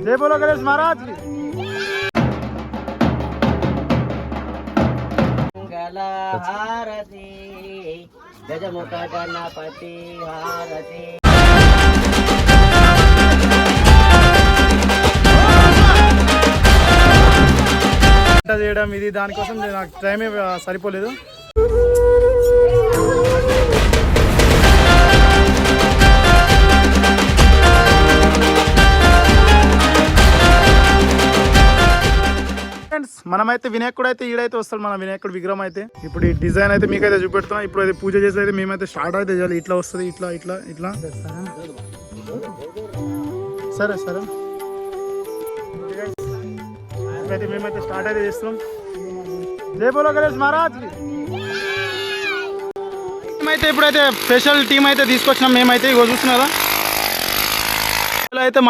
जय बोलो गणेश महाराज की। मंगल हारती गजमुख गणपति हारती। చేయడం ఇది దానికోసం నాకు టైం సరిపోలేదు. మనమైతే వినాయకుడు అయితే ఈడైతే వస్తాడు. మన వినాయకుడు విగ్రహం అయితే ఇప్పుడు ఈ డిజైన్ అయితే మీకైతే చూపెడుతున్నాం. ఇప్పుడు అయితే పూజ చేసి అయితే మేమైతే స్టార్ట్ అయితే చేయాలి. ఇట్లా వస్తుంది, ఇట్లా ఇట్లా ఇట్లా. సరే సరే అయితే మేమైతే స్టార్ట్ అయితే చేస్తున్నాం. జై బోలో గణేష్ మహారాజ్. మేమైతే ఇప్పుడైతే స్పెషల్ టీం అయితే తీసుకొచ్చినాం. మేమైతే ఇగో చూస్తున్నారా, అయితే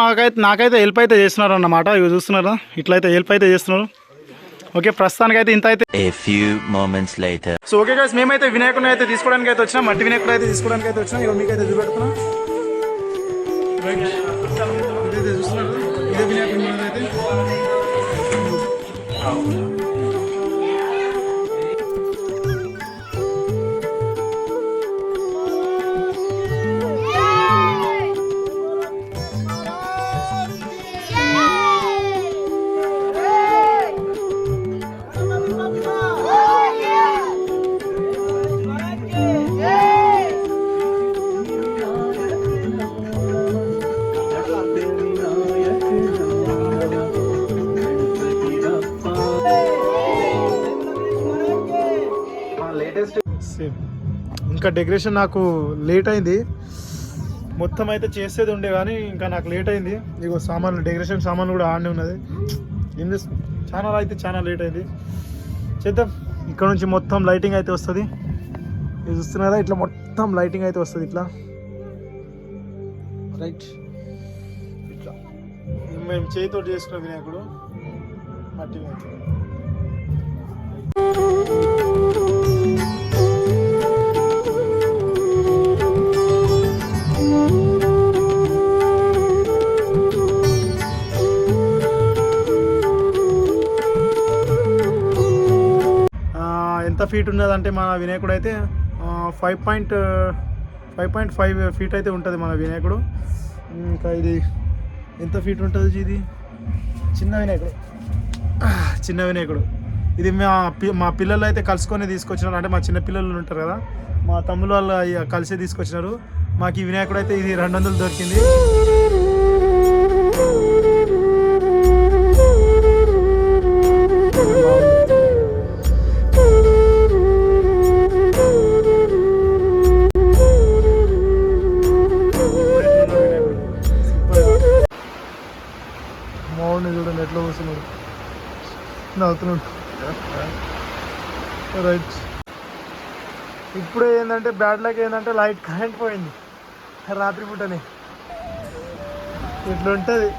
నాకైతే హెల్ప్ అయితే చేస్తున్నారు అన్నమాట. ఇగో చూస్తున్నారా, ఇట్లయితే హెల్ప్ అయితే చేస్తున్నారు. ఓకే, ప్రస్తుతానికి అయితే ఇంత అయితే. సో ఓకే గైస్, మేమైతే వినాయకుడిని అయితే తీసుకోవడానికి అయితే వచ్చినాం. మట్టి వినాయకుడు అయితే తీసుకోవడానికి అయితే వచ్చినాం. ఇక మీకైతే చూపెడుతున్నాం. ఇదైతే చూస్తున్నారు, ఇదే వినాయకుడి అయితే. ఇంకా డెకరేషన్ నాకు లేట్ అయింది. మొత్తం అయితే చేసేది ఉండే కానీ ఇంకా నాకు లేట్ అయింది. ఇగో సామాన్లు, డెకరేషన్ సామాన్లు కూడా ఆడనే ఉన్నది. చాలా అయితే చాలా లేట్ అయింది. చేద్దాం. ఇక్కడ నుంచి మొత్తం లైటింగ్ అయితే వస్తుంది. ఇది చూస్తున్నారా, ఇట్లా మొత్తం లైటింగ్ అయితే వస్తుంది ఇట్లా. రైట్, ఇట్లా మేము చేతితో చేసుకున్న వినాయకుడు మట్టి వినాయకుడు. ఎంత ఫీట్ ఉన్నదంటే మన వినాయకుడు అయితే 5.5 ఫీట్ అయితే ఉంటుంది మన వినాయకుడు. ఇంకా ఇది ఎంత ఫీట్ ఉంటుంది? ఇది చిన్న వినాయకుడు. ఇది మా పిల్లలు అయితే కలుసుకొని తీసుకొచ్చినారు. అంటే మా చిన్న పిల్లలు ఉంటారు కదా, మా తమ్ముళ్ళు వాళ్ళు కలిసి తీసుకొచ్చినారు. మాకు ఈ వినాయకుడు అయితే ఇది 200 దొరికింది. చూడండి ఎట్లా వస్తున్నాడు, నవ్వుతున్నాడు. రైట్, ఇప్పుడే ఏంటంటే బ్యాడ్ లక్ ఏంటంటే లైట్ కరెంట్ పోయింది రాత్రి పూటనే. ఇట్లుంటుంది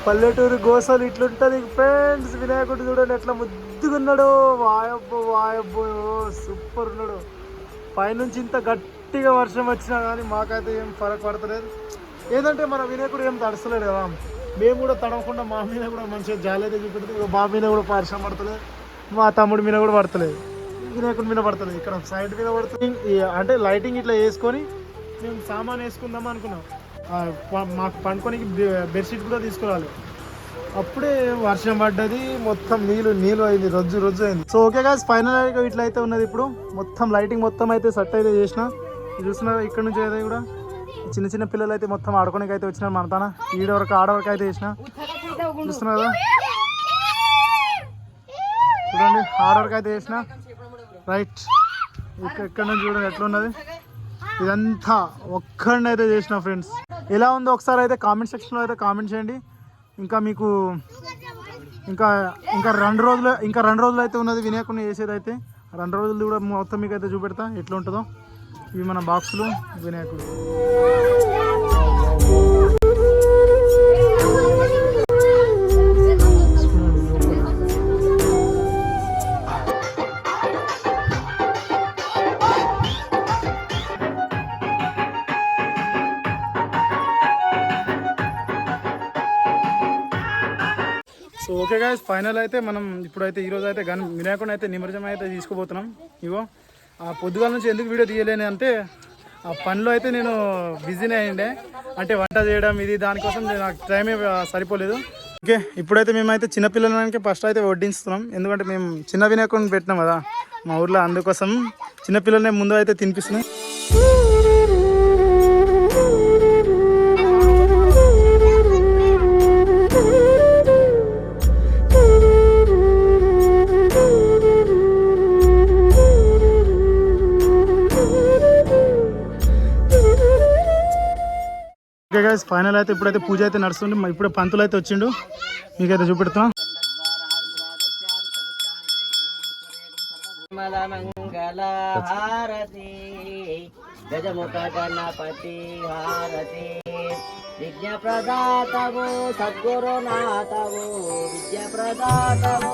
పల్లెటూరు గోసలు, ఇట్లుంటుంది ఫ్రెండ్స్. వినాయకుడు చూడండి ఎట్లా ముద్దుగున్నాడు. వాయబ్బో సూపర్ ఉన్నాడు. పైనుంచి ఇంత గట్టిగా వర్షం వచ్చినా కానీ మాకైతే ఏం ఫరక్ పడతలేదు. ఏదంటే మన వినాయకుడు ఏం తడసలేడు కదా, మేము కూడా తడవకుండా మా మీద కూడా మంచిగా జాలి అయితే చూపెడుతుంది. మా మీద కూడా వర్షం పడతలేదు, మా తమ్ముడి మీద కూడా పడతలేదు, వినాయకుడి మీద పడతలేదు, ఇక్కడ సైడ్ మీద పడుతుంది. అంటే లైటింగ్ ఇట్లా వేసుకొని మేము సామాన్ వేసుకుందాం అనుకున్నాం. మాకు పండుకోనికి బెడ్షీట్ కూడా తీసుకోవాలి. అప్పుడే వర్షం పడ్డది, మొత్తం నీళ్ళు అయింది, రొజ్జు అయింది. సో ఓకే గాయ్స్, ఫైనల్గా ఇట్లా అయితే ఉన్నది. ఇప్పుడు మొత్తం లైటింగ్ మొత్తం అయితే సెట్ అయితే చేసిన. చూస్తున్నారు ఇక్కడ నుంచి అయితే కూడా చిన్న చిన్న పిల్లలు అయితే మొత్తం ఆడుకోనికి అయితే వచ్చినారు. మన తన ఆడవరకు అయితే చేసిన. చూస్తున్నారు కదా, చూడండి ఆడవరకు అయితే చేసిన. రైట్, ఇక్కడ నుంచి చూడండి ఎట్లా ఉన్నది. ఇదంతా ఒక్కడిని అయితే చేసిన ఫ్రెండ్స్. ఎలా ఉందో ఒకసారి అయితే కామెంట్ సెక్షన్లో అయితే కామెంట్ చేయండి. ఇంకా మీకు ఇంకా 2 రోజులు అయితే ఉన్నది వినాయకుడిని చేసేది అయితే. 2 రోజులు కూడా మొత్తం మీకు అయితే చూపెడతా ఎట్లా ఉంటుందో. ఇవి మన బాక్సులు వినాయకుడు. సో ఓకే గాయస్, ఫైనల్ అయితే మనం ఇప్పుడైతే ఈరోజు అయితే వినాయకుడిని అయితే నిమజ్జనం అయితే తీసుకుపోతున్నాం. ఇగో ఆ పొద్దుగాల నుంచి ఎందుకు వీడియో తీయలేని అంటే ఆ పనిలో అయితే నేను బిజీనే అయ్యిండే, అంటే వంట చేయడం ఇది దానికోసం నాకు టైమే సరిపోలేదు. ఓకే, ఇప్పుడైతే మేమైతే చిన్నపిల్లలకి ఫస్ట్ అయితే వడ్డించుతున్నాం, ఎందుకంటే మేము చిన్న వినాయకుడిని పెట్టినాం కదా మా ఊర్లో, అందుకోసం చిన్నపిల్లలనే ముందు అయితే తినిపిస్తున్నాం. ఓకే గైస్, ఫైనల్ అయితే ఇప్పుడైతే పూజ అయితే నడుస్తుంది. ఇప్పుడు పంతులు అయితే వచ్చిండు, మీకైతే చూపెడుతున్నాం. మంగళ హారతి గజముఖ గణపతి హారతి విద్య ప్రదాతవు సద్గురునాథవు విద్య ప్రదాతవు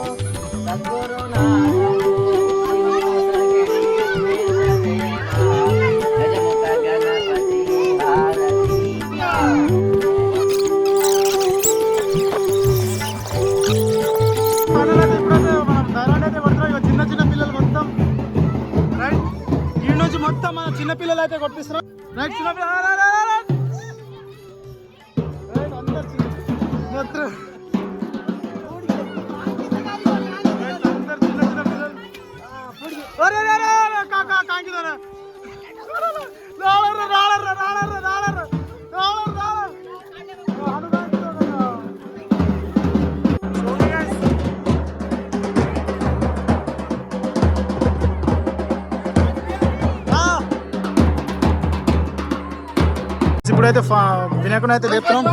సద్గురునాథవు గజముఖ గణపతి హారతి. చిన్న చిన్న పిల్లలు మొత్తం రైట్, ఈ నుంచి మొత్తం మన చిన్న పిల్లలు అయితే కొట్టిస్తున్నాం. రైట్, చిన్న పిల్లలు ఇప్పుడైతే వినాయకుని అయితే లేపుతున్నాం.